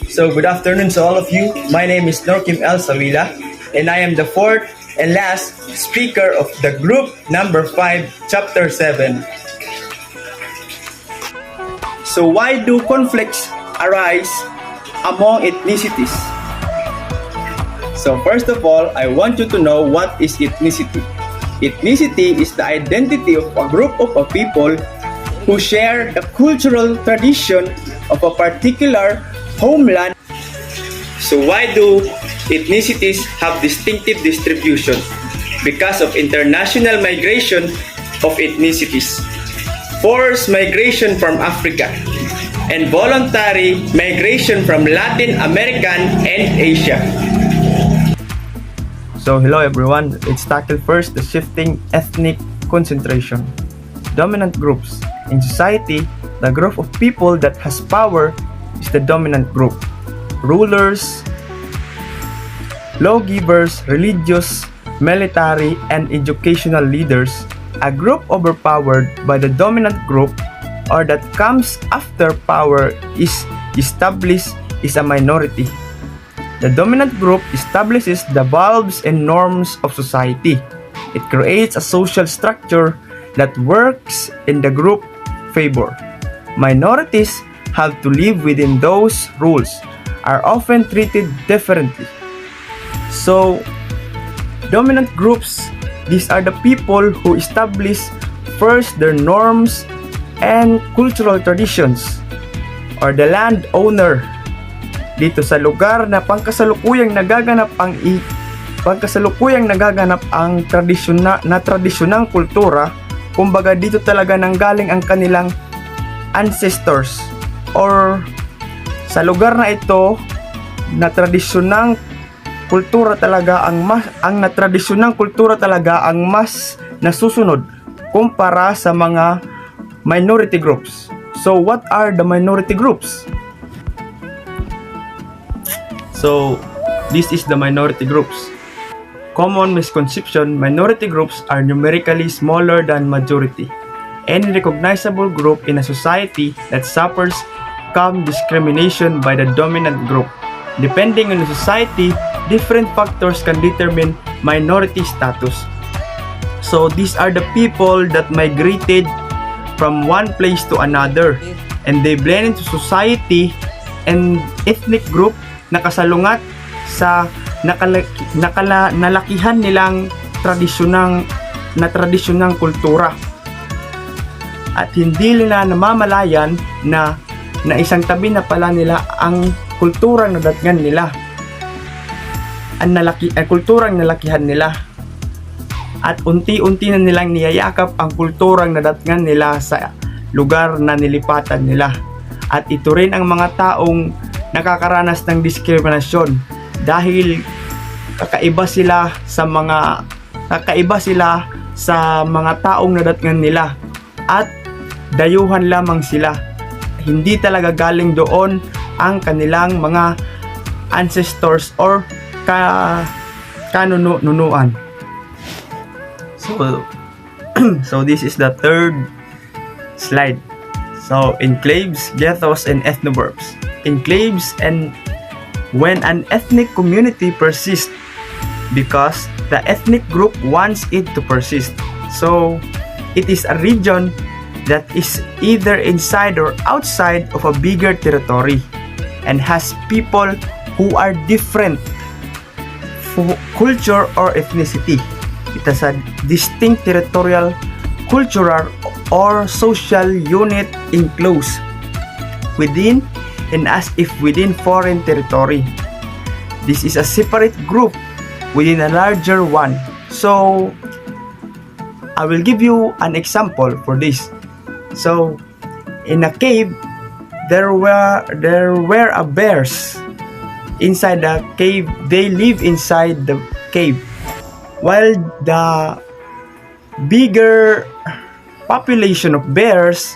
So good afternoon to all of you. My name is Norkim El Sawila, and I am the fourth and last speaker of the group number 5, chapter 7. So why do conflicts arise among ethnicities? So first of all, I want you to know what is ethnicity. Ethnicity is the identity of a group of people who share the cultural tradition of a particular homeland. So why do ethnicities have distinctive distribution? Because of international migration of ethnicities, forced migration from Africa, and voluntary migration from Latin American and Asia. So hello everyone, let's tackle first the shifting ethnic concentration. Dominant groups. In society, the group of people that has power is the dominant group. Rulers, lawgivers, religious, military, and educational leaders. A group overpowered by the dominant group or that comes after power is established is a minority. The dominant group establishes the values and norms of society. It creates a social structure that works in the group favor. Minorities have to live within those rules, are often treated differently. So, dominant groups, these are the people who establish first their norms and cultural traditions, or the landowner dito sa lugar na pangkasalukuyang nagaganap ang tradisyonang kultura. Kumbaga dito talaga nanggaling ang kanilang ancestors, or sa lugar na ito na tradisyonang kultura talaga ang mas nasusunod kumpara sa mga minority groups. So what are the minority groups? So this is the minority groups. Common misconception: minority groups are numerically smaller than majority. Any recognizable group in a society that suffers common discrimination by the dominant group. Depending on the society, different factors can determine minority status. So these are the people that migrated from one place to another, and they blend into society and ethnic group na kasalungat sa nalakihan nilang tradisyonang kultura. At hindi nila namamalayan na isang tabi na pala nila ang kulturang nadatngan nila. Ang kulturang nalakihan nila. At unti-unti na nilang niyayakap ang kulturang nadatngan nila sa lugar na nilipatan nila. At ito rin ang mga taong nakakaranas ng diskriminasyon dahil kakaiba sila sa mga taong nadatngan nila at dayuhan lamang sila. Hindi talaga galing doon ang kanilang mga ancestors or kanunuan. So this is the third slide. So enclaves, ghettos, and ethnoverbs. Enclaves and when an ethnic community persists because the ethnic group wants it to persist. So it is a region that is either inside or outside of a bigger territory and has people who are different culture or ethnicity. It has a distinct territorial, cultural, or social unit enclosed within and as if within foreign territory. This is a separate group within a larger one. So I will give you an example for this. So in a cave, there were a bears inside the cave. They live inside the cave, while the bigger population of bears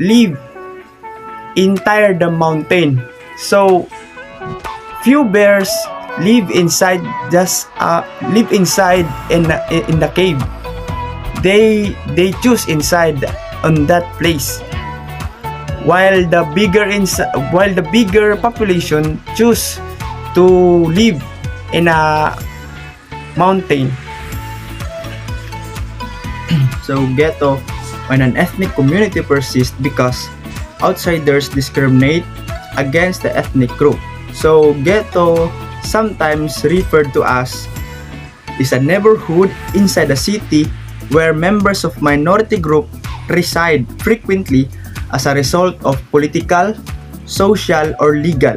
live entire the mountain. So few bears live inside in the cave. They choose inside on that place. while the bigger population choose to live in a mountain. So ghetto, when an ethnic community persists because outsiders discriminate against the ethnic group. So ghetto, sometimes referred to as, is a neighborhood inside a city where members of minority group reside frequently as a result of political, social, or legal,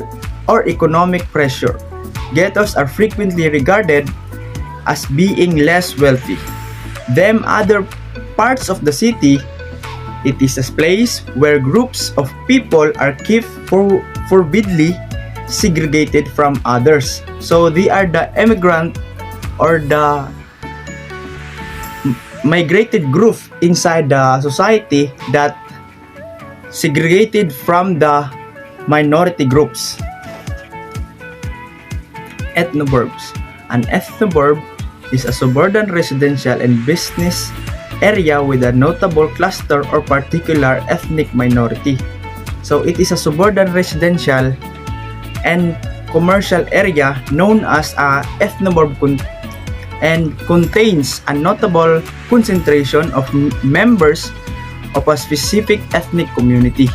or economic pressure. Ghettos are frequently regarded as being less wealthy than other parts of the city. It is a place where groups of people are kept forbiddingly segregated from others. So they are the immigrant or the migrated group inside the society that segregated from the minority groups. Ethnoverbs. An ethnoverb is a suburban residential and business area with a notable cluster or particular ethnic minority. So it is a suburban residential and commercial area known as a ethnoverb and contains a notable concentration of members of a specific ethnic community.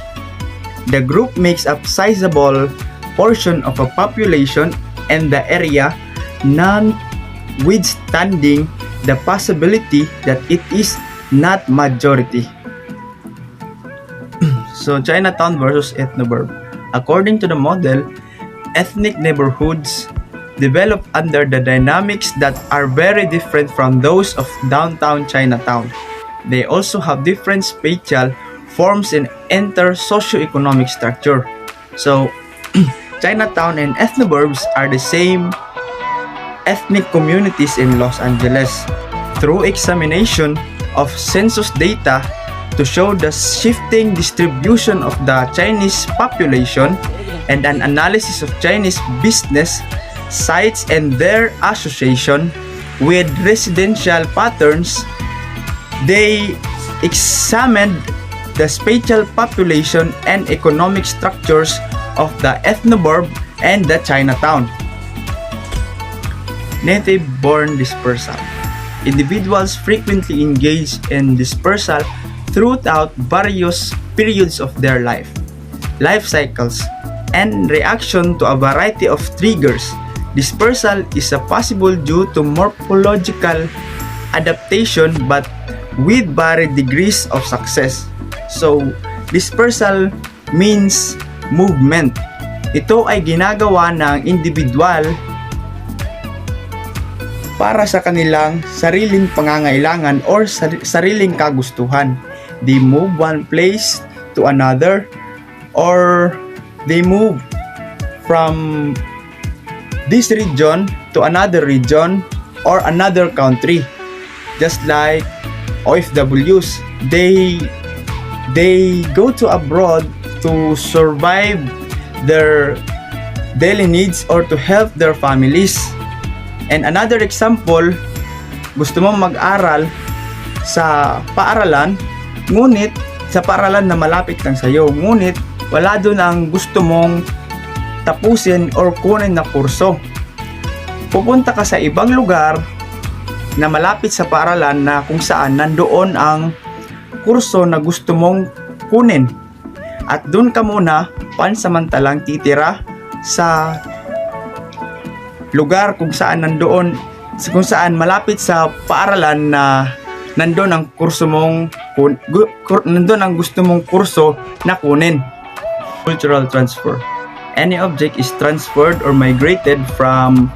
The group makes up sizable portion of a population in the area, notwithstanding the possibility that it is not majority. So Chinatown versus Ethnoverb. According to the model, ethnic neighborhoods develop under the dynamics that are very different from those of downtown Chinatown. They also have different spatial forms and inter-socioeconomic structure. So Chinatown and ethnoverbs are the same ethnic communities in Los Angeles. Through examination of census data to show the shifting distribution of the Chinese population and an analysis of Chinese business sites and their association with residential patterns, they examined the spatial population and economic structures of the ethnoverb and the Chinatown. Native-born dispersal. Individuals frequently engage in dispersal throughout various periods of their life cycles, and reaction to a variety of triggers. Dispersal is possible due to morphological adaptation but with varied degrees of success. So, dispersal means movement. Ito ay ginagawa ng individual para sa kanilang sariling pangangailangan or sariling kagustuhan. They move one place to another, or they move from this region to another region or another country. Just like OFWs, they go to abroad to survive their daily needs or to help their families. And another example, gusto mong mag-aral sa paaralan, ngunit sa paaralan na malapit lang sa'yo, ngunit wala doon ang gusto mong tapusin or kunin na kurso. Pupunta ka sa ibang lugar na malapit sa paaralan na kung saan nandoon ang kurso na gusto mong kunin. At doon ka muna pansamantalang titira sa lugar kung saan malapit sa paaralan na nandoon ang kurso mong nandoon ang gusto mong kurso na kunin. Cultural transfer. Any object is transferred or migrated from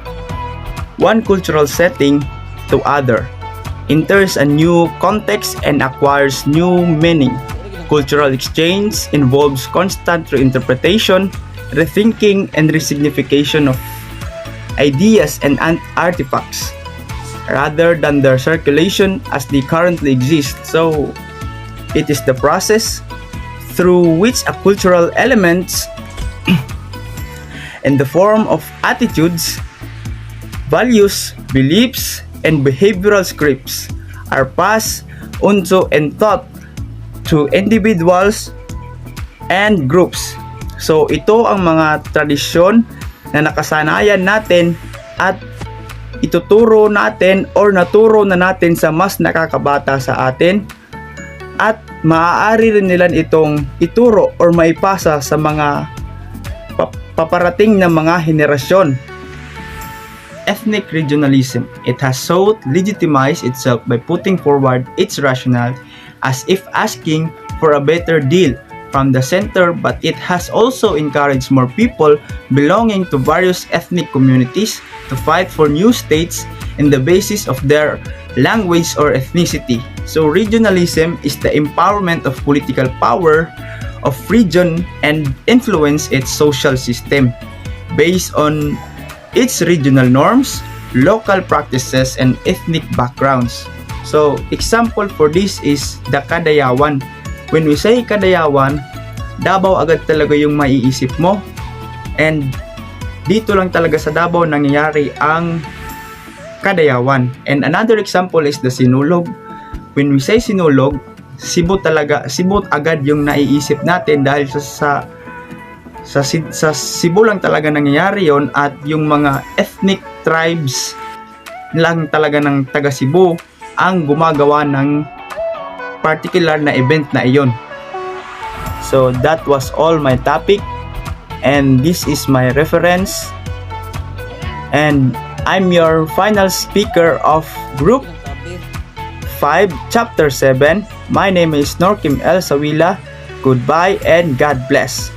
one cultural setting to other, enters a new context and acquires new meaning. Cultural exchange involves constant reinterpretation, rethinking, and resignification of ideas and artifacts rather than their circulation as they currently exist. So, it is the process through which a cultural elements in the form of attitudes, values, beliefs, and behavioral scripts are passed on to and taught to individuals and groups. So ito ang mga tradisyon na nakasanayan natin at ituturo natin or naturo na natin sa mas nakakabata sa atin, at maaari rin nila itong ituro or maipasa sa mga paparating na mga henerasyon. Ethnic regionalism. It has sought legitimize itself by putting forward its rationale as if asking for a better deal from the center, but it has also encouraged more people belonging to various ethnic communities to fight for new states in the basis of their language or ethnicity. So regionalism is the empowerment of political power of region and influence its social system based on its regional norms, local practices, and ethnic backgrounds. So example for this is the Kadayawan. When we say Kadayawan, Davao agad talaga yung maiisip mo, and dito lang talaga sa Davao nangyayari ang Kadayawan. And another example is the Sinulog. When we say Sinulog, Cebu agad yung naiisip natin dahil sa Cebu lang talaga nangyayari yon, at yung mga ethnic tribes lang talaga ng taga Cebu ang gumagawa ng particular na event na iyon. So that was all my topic, and this is my reference, and I'm your final speaker of Group 5, Chapter 7. My name is Norkim El Sawila. Goodbye and God bless.